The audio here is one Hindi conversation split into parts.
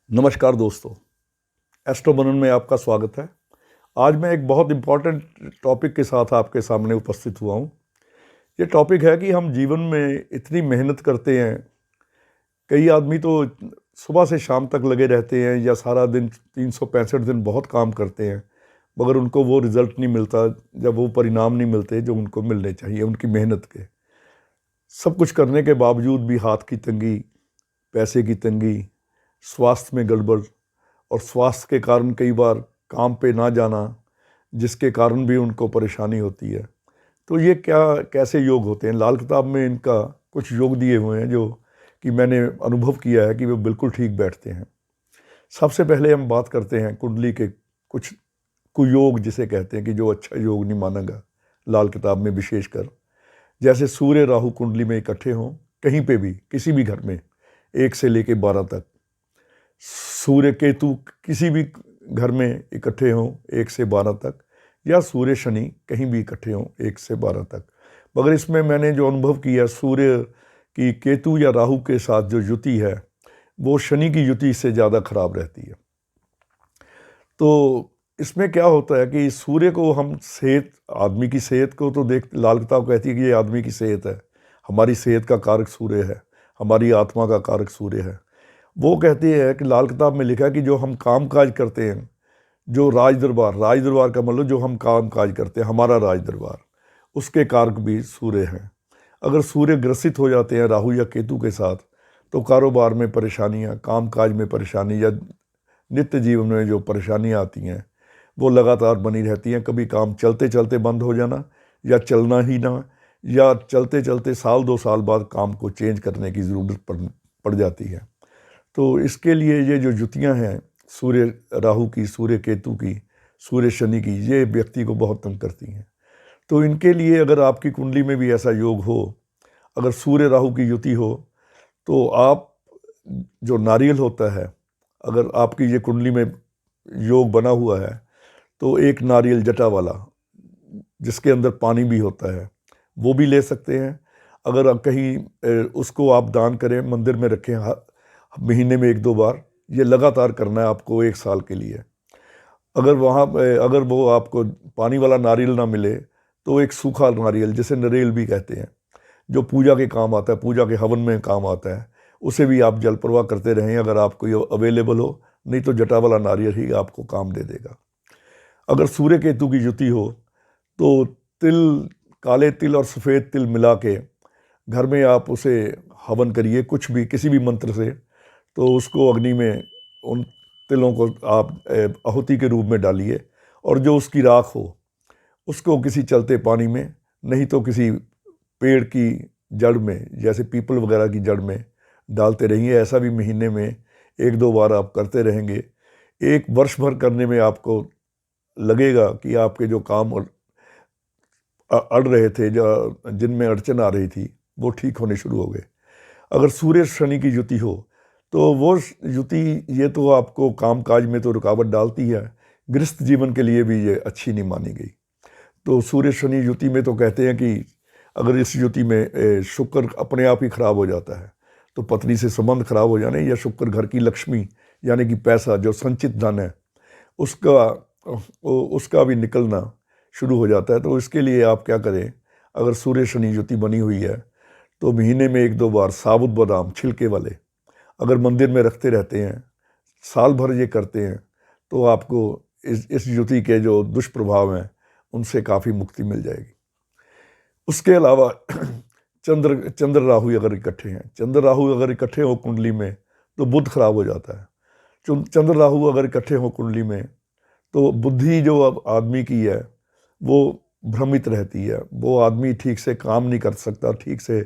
नमस्कार दोस्तों, एस्ट्रो मनन में आपका स्वागत है। आज मैं एक बहुत इम्पॉर्टेंट टॉपिक के साथ आपके सामने उपस्थित हुआ हूँ। ये टॉपिक है कि हम जीवन में इतनी मेहनत करते हैं। कई आदमी तो सुबह से शाम तक लगे रहते हैं या सारा दिन 365 दिन बहुत काम करते हैं, मगर उनको वो रिज़ल्ट नहीं मिलता, जब वो परिणाम नहीं मिलते जो उनको मिलने चाहिए उनकी मेहनत के। सब कुछ करने के बावजूद भी हाथ की तंगी, पैसे की तंगी, स्वास्थ्य में गड़बड़ और स्वास्थ्य के कारण कई बार काम पे ना जाना, जिसके कारण भी उनको परेशानी होती है। तो ये क्या कैसे योग होते हैं? लाल किताब में इनका कुछ योग दिए हुए हैं जो कि मैंने अनुभव किया है कि वो बिल्कुल ठीक बैठते हैं। सबसे पहले हम बात करते हैं कुंडली के कुछ कुयोग, जिसे कहते हैं कि जो अच्छा योग नहीं मानेगा लाल किताब में विशेषकर। जैसे सूर्य राहु कुंडली में इकट्ठे हों कहीं पे भी, किसी भी घर में, 1 से लेके 12 तक। सूर्य केतु किसी भी घर में इकट्ठे हों 1 से 12 तक, या सूर्य शनि कहीं भी इकट्ठे हों 1 से 12 तक। मगर इसमें मैंने जो अनुभव किया, सूर्य की केतु या राहु के साथ जो युति है वो शनि की युति से ज़्यादा खराब रहती है। तो इसमें क्या होता है कि सूर्य को हम सेहत, आदमी की सेहत को तो देख, लाल किताब कहती है कि ये आदमी की सेहत है, हमारी सेहत का कारक सूर्य है, हमारी आत्मा का कारक सूर्य है। वो कहती है कि लाल किताब में लिखा है कि जो हम काम काज करते हैं, जो राज दरबार का मतलब जो हम काम काज करते हैं, हमारा राज दरबार, उसके कारक भी सूर्य हैं। अगर सूर्य ग्रसित हो जाते हैं राहु या केतु के साथ, तो कारोबार में परेशानियां, काम काज में परेशानी या नित्य जीवन में जो परेशानियां आती हैं वो लगातार बनी रहती हैं। कभी काम चलते चलते बंद हो जाना, या चलना ही ना, या चलते चलते साल 2 साल बाद काम को चेंज करने की ज़रूरत पड़ जाती है। तो इसके लिए ये जो युतियाँ हैं सूर्य राहु की, सूर्य केतु की, सूर्य शनि की, ये व्यक्ति को बहुत तंग करती हैं। तो इनके लिए अगर आपकी कुंडली में भी ऐसा योग हो, अगर सूर्य राहु की युति हो, तो आप जो नारियल होता है, अगर आपकी ये कुंडली में योग बना हुआ है, तो एक नारियल जटा वाला जिसके अंदर पानी भी होता है वो भी ले सकते हैं। अगर आप कहीं उसको आप दान करें, मंदिर में रखें, महीने में 1-2 बार, ये लगातार करना है आपको 1 साल के लिए। अगर वहाँ अगर वो आपको पानी वाला नारियल ना मिले, तो एक सूखा नारियल, जिसे नरेल भी कहते हैं, जो पूजा के काम आता है, पूजा के हवन में काम आता है, उसे भी आप जल प्रवाह करते रहें अगर आपको ये अवेलेबल हो। नहीं तो जटा वाला नारियल ही आपको काम दे देगा। अगर सूर्य केतु की युति हो, तो तिल, काले तिल और सफ़ेद तिल मिला के घर में आप उसे हवन करिए, कुछ भी, किसी भी मंत्र से। तो उसको अग्नि में, उन तिलों को आप आहुति के रूप में डालिए, और जो उसकी राख हो उसको किसी चलते पानी में, नहीं तो किसी पेड़ की जड़ में, जैसे पीपल वगैरह की जड़ में डालते रहिए। ऐसा भी महीने में 1-2 बार आप करते रहेंगे। 1 वर्ष भर करने में आपको लगेगा कि आपके जो काम अड़ रहे थे, जो जिनमें अड़चन आ रही थी, वो ठीक होने शुरू हो गए। अगर सूर्य शनि की युति हो, तो वो युति, ये तो आपको काम काज में तो रुकावट डालती है, गृहस्थ जीवन के लिए भी ये अच्छी नहीं मानी गई। तो सूर्य शनि युति में तो कहते हैं कि अगर इस युति में शुक्र अपने आप ही खराब हो जाता है, तो पत्नी से संबंध खराब हो जाने, या शुक्र घर की लक्ष्मी यानी कि पैसा, जो संचित धन है, उसका भी निकलना शुरू हो जाता है। तो इसके लिए आप क्या करें, अगर सूर्य शनि युति बनी हुई है, तो महीने में 1-2 बार साबुत बादाम छिलके वाले अगर मंदिर में रखते रहते हैं, साल भर ये करते हैं, तो आपको इस युति के जो दुष्प्रभाव हैं उनसे काफ़ी मुक्ति मिल जाएगी। उसके अलावा चंद्र राहु अगर इकट्ठे हैं, चंद्र राहु अगर इकट्ठे हो कुंडली में, तो बुध खराब हो जाता है। चंद्र राहु अगर इकट्ठे हो कुंडली में, तो बुद्धि जो अब आदमी की है वो भ्रमित रहती है, वो आदमी ठीक से काम नहीं कर सकता, ठीक से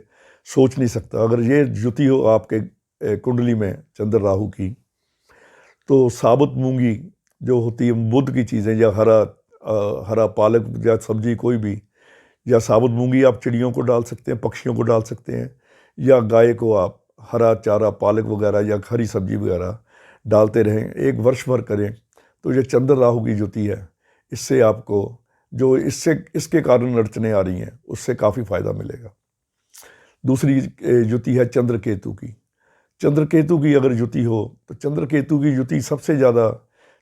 सोच नहीं सकता। अगर ये युति हो आपके कुंडली में चंद्र राहु की, तो साबुत मूंगी जो होती है, बुध की चीज़ें, या हरा पालक या सब्जी कोई भी, या साबुत मूंगी आप चिड़ियों को डाल सकते हैं, पक्षियों को डाल सकते हैं, या गाय को आप हरा चारा, पालक वगैरह या हरी सब्जी वगैरह डालते रहें, 1 वर्ष भर करें, तो ये चंद्र राहु की युति है, इससे आपको जो इसके कारण अड़चने आ रही हैं उससे काफ़ी फायदा मिलेगा। दूसरी युति है चंद्र केतु की। चंद्र केतु की अगर युति हो तो चंद्र केतु की युति सबसे ज़्यादा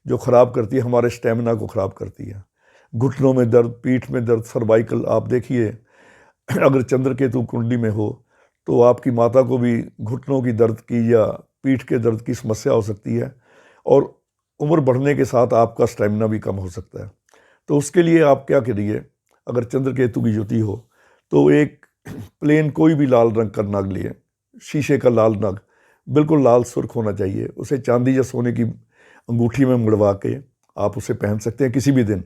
जो ख़राब करती है, हमारे स्टेमिना को ख़राब करती है। घुटनों में दर्द, पीठ में दर्द, सर्वाइकल, आप देखिए अगर चंद्र केतु कुंडली में हो तो आपकी माता को भी घुटनों की दर्द की या पीठ के दर्द की समस्या हो सकती है, और उम्र बढ़ने के साथ आपका स्टेमिना भी कम हो सकता है। तो उसके लिए आप क्या करिए, अगर चंद्र केतु की युति हो तो एक प्लेन कोई भी लाल रंग का नग लिए, शीशे का लाल नग, बिल्कुल लाल सुर्ख होना चाहिए, उसे चांदी या सोने की अंगूठी में मुड़वा के आप उसे पहन सकते हैं किसी भी दिन।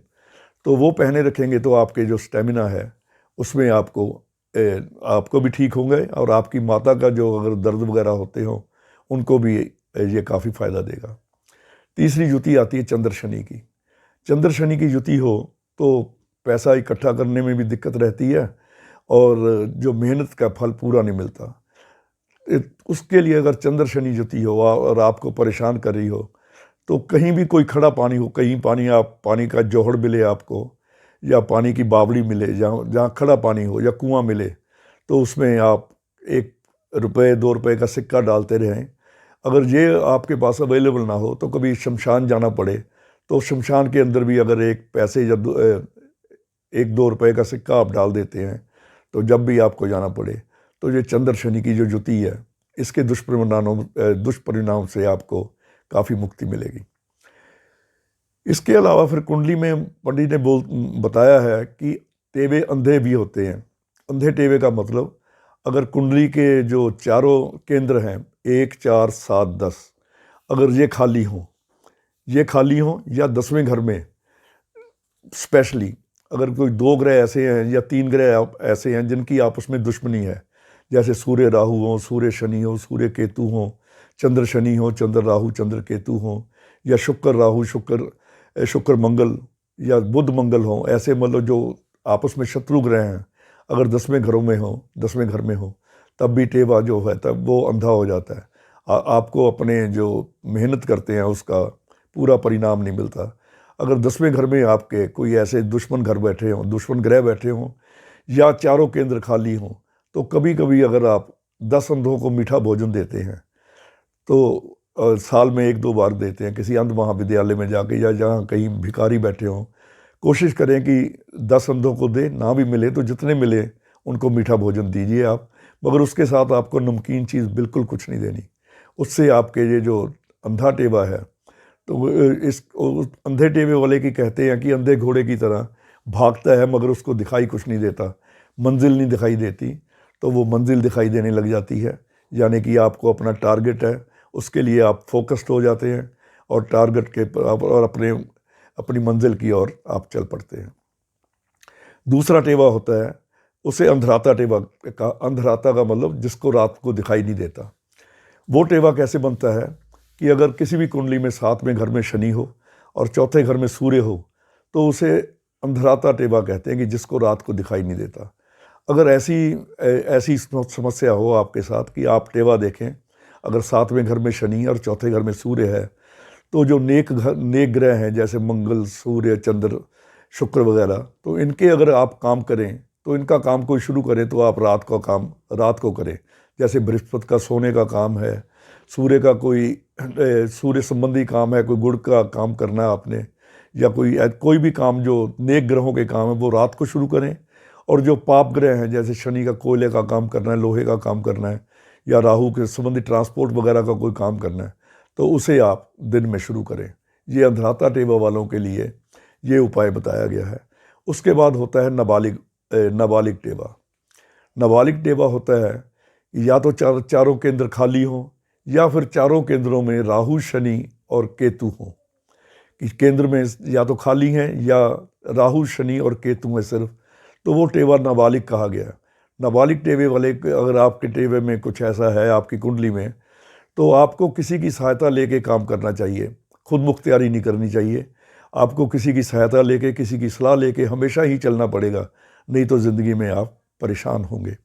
तो वो पहने रखेंगे तो आपके जो स्टेमिना है उसमें आपको भी ठीक होंगे, और आपकी माता का जो अगर दर्द वगैरह होते हो उनको भी ये काफ़ी फ़ायदा देगा। तीसरी युति आती है चंद्र शनि की। चंद्र शनि की युति हो तो पैसा इकट्ठा करने में भी दिक्कत रहती है, और जो मेहनत का फल पूरा नहीं मिलता। उसके लिए अगर चंद्र शनि युति हो और आपको परेशान कर रही हो तो कहीं भी कोई खड़ा पानी हो, कहीं पानी का जोहड़ मिले आपको, या पानी की बावड़ी मिले, जहाँ खड़ा पानी हो, या कुआं मिले, तो उसमें आप 1 रुपये 2 रुपये का सिक्का डालते रहें। अगर ये आपके पास अवेलेबल ना हो तो कभी शमशान जाना पड़े तो शमशान के अंदर भी अगर 1 पैसे या 1-2 रुपये का सिक्का आप डाल देते हैं तो जब भी आपको जाना पड़े, तो ये चंद्र शनि की जो युति है इसके दुष्परिणाम से आपको काफ़ी मुक्ति मिलेगी। इसके अलावा फिर कुंडली में पंडित ने बताया है कि टेवे अंधे भी होते हैं। अंधे टेवे का मतलब, अगर कुंडली के जो चारों केंद्र हैं 1, 4, 7, 10, अगर ये खाली हों या 10वें घर में स्पेशली अगर कोई 2 ग्रह ऐसे हैं या 3 ग्रह ऐसे हैं जिनकी आपस में दुश्मनी है, जैसे सूर्य राहु हो, सूर्य शनि हो, सूर्य केतु हो, चंद्र शनि हो, चंद्र राहु, चंद्र केतु हो, या शुक्र राहु, शुक्र मंगल, या बुध मंगल हो, ऐसे मतलब जो आपस में शत्रु ग्रह हैं, अगर 10वें घर में हो तब भी टेवा जो है तब वो अंधा हो जाता है। आपको अपने जो मेहनत करते हैं उसका पूरा परिणाम नहीं मिलता। अगर 10वें घर में आपके कोई ऐसे दुश्मन ग्रह बैठे हों या चारों केंद्र खाली हों, तो कभी कभी अगर आप 10 अंधों को मीठा भोजन देते हैं तो साल में 1-2 बार देते हैं किसी अंध महाविद्यालय में जाके, या जहाँ कहीं भिखारी बैठे हों, कोशिश करें कि 10 अंधों को दे, ना भी मिले तो जितने मिले उनको मीठा भोजन दीजिए आप, मगर उसके साथ आपको नमकीन चीज़ बिल्कुल कुछ नहीं देनी। उससे आपके ये जो अंधा टेवा है, तो इस अंधे टेवे वाले की कहते हैं कि अंधे घोड़े की तरह भागता है मगर उसको दिखाई कुछ नहीं देता, मंजिल नहीं दिखाई देती, तो वो मंजिल दिखाई देने लग जाती है, यानी कि आपको अपना टारगेट है उसके लिए आप फोकस्ड हो जाते हैं, और टारगेट के और अपनी मंजिल की ओर आप चल पड़ते हैं। दूसरा टेवा होता है उसे अंधराता टेवा का। अंधराता का मतलब जिसको रात को दिखाई नहीं देता। वो टेवा कैसे बनता है कि अगर किसी भी कुंडली में 7वें घर में शनि हो और 4थे घर में सूर्य हो तो उसे अंधराता टेवा कहते हैं, कि जिसको रात को दिखाई नहीं देता। अगर ऐसी समस्या हो आपके साथ कि आप टेवा देखें, अगर 7वें घर में शनि और 4थे घर में सूर्य है, तो जो नेक ग्रह हैं जैसे मंगल, सूर्य, चंद्र, शुक्र वगैरह, तो इनके अगर आप काम करें तो इनका काम कोई शुरू करें तो आप रात को करें। जैसे बृहस्पति का सोने का काम है, सूर्य का सूर्य संबंधी काम है, कोई गुड़ का काम करना है आपने, या कोई भी काम जो नेक ग्रहों के काम है वो रात को शुरू करें। और जो पाप ग्रह हैं जैसे शनि का कोयले का काम करना है, लोहे का काम करना है, या राहु के संबंधी ट्रांसपोर्ट वगैरह का कोई काम करना है, तो उसे आप दिन में शुरू करें। ये अंधराता टेवा वालों के लिए ये उपाय बताया गया है। उसके बाद होता है नाबालिग टेवा। नाबालिग टेवा होता है या तो चारों केंद्र खाली हों, या फिर चारों केंद्रों में राहु, शनि और केतु हों, कि केंद्र में या तो खाली हैं या राहु, शनि और केतु हैं सिर्फ, तो वो टेवा नाबालिग कहा गया। नाबालिग टेवे वाले, अगर आपके टेवे में कुछ ऐसा है आपकी कुंडली में, तो आपको किसी की सहायता लेके काम करना चाहिए, खुद मुख्तियारी नहीं करनी चाहिए। आपको किसी की सहायता लेके, किसी की सलाह लेके हमेशा ही चलना पड़ेगा, नहीं तो ज़िंदगी में आप परेशान होंगे।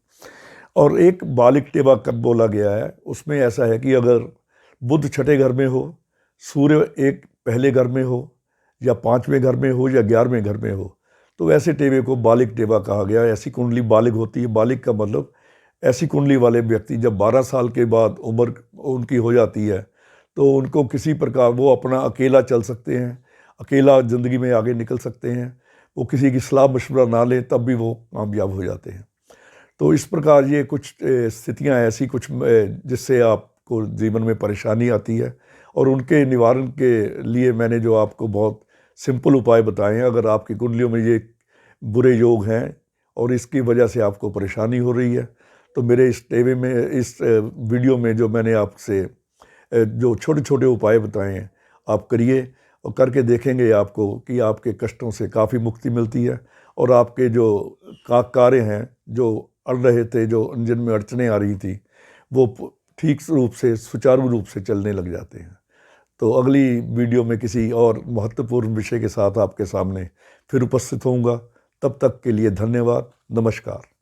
और एक बालिग टेवा कब बोला गया है, उसमें ऐसा है कि अगर बुध 6ठे घर में हो, सूर्य एक पहले घर में हो, या 5वें घर में हो, या 11वें घर में हो, तो ऐसे टेवे को बालिग टेवा कहा गया। ऐसी कुंडली बालिग होती है। बालिग का मतलब ऐसी कुंडली वाले व्यक्ति जब 12 साल के बाद उम्र उनकी हो जाती है तो उनको किसी प्रकार वो अपना अकेला चल सकते हैं, अकेला ज़िंदगी में आगे निकल सकते हैं। वो किसी की सलाह मशवरा ना लें तब भी वो कामयाब हो जाते हैं। तो इस प्रकार ये कुछ स्थितियां ऐसी कुछ जिससे आपको जीवन में परेशानी आती है, और उनके निवारण के लिए मैंने जो आपको बहुत सिंपल उपाय बताए हैं। अगर आपकी कुंडलियों में ये बुरे योग हैं और इसकी वजह से आपको परेशानी हो रही है, तो मेरे इस टीवी में इस वीडियो में जो मैंने आपसे जो छोटे छोटे उपाय बताए हैं आप करिए, और करके देखेंगे आपको कि आपके कष्टों से काफ़ी मुक्ति मिलती है, और आपके जो कार्य हैं जो अड़ रहे थे, जो जिनमें अड़चने आ रही थी, वो ठीक रूप से सुचारू रूप से चलने लग जाते हैं। तो अगली वीडियो में किसी और महत्वपूर्ण विषय के साथ आपके सामने फिर उपस्थित होऊंगा। तब तक के लिए धन्यवाद। नमस्कार।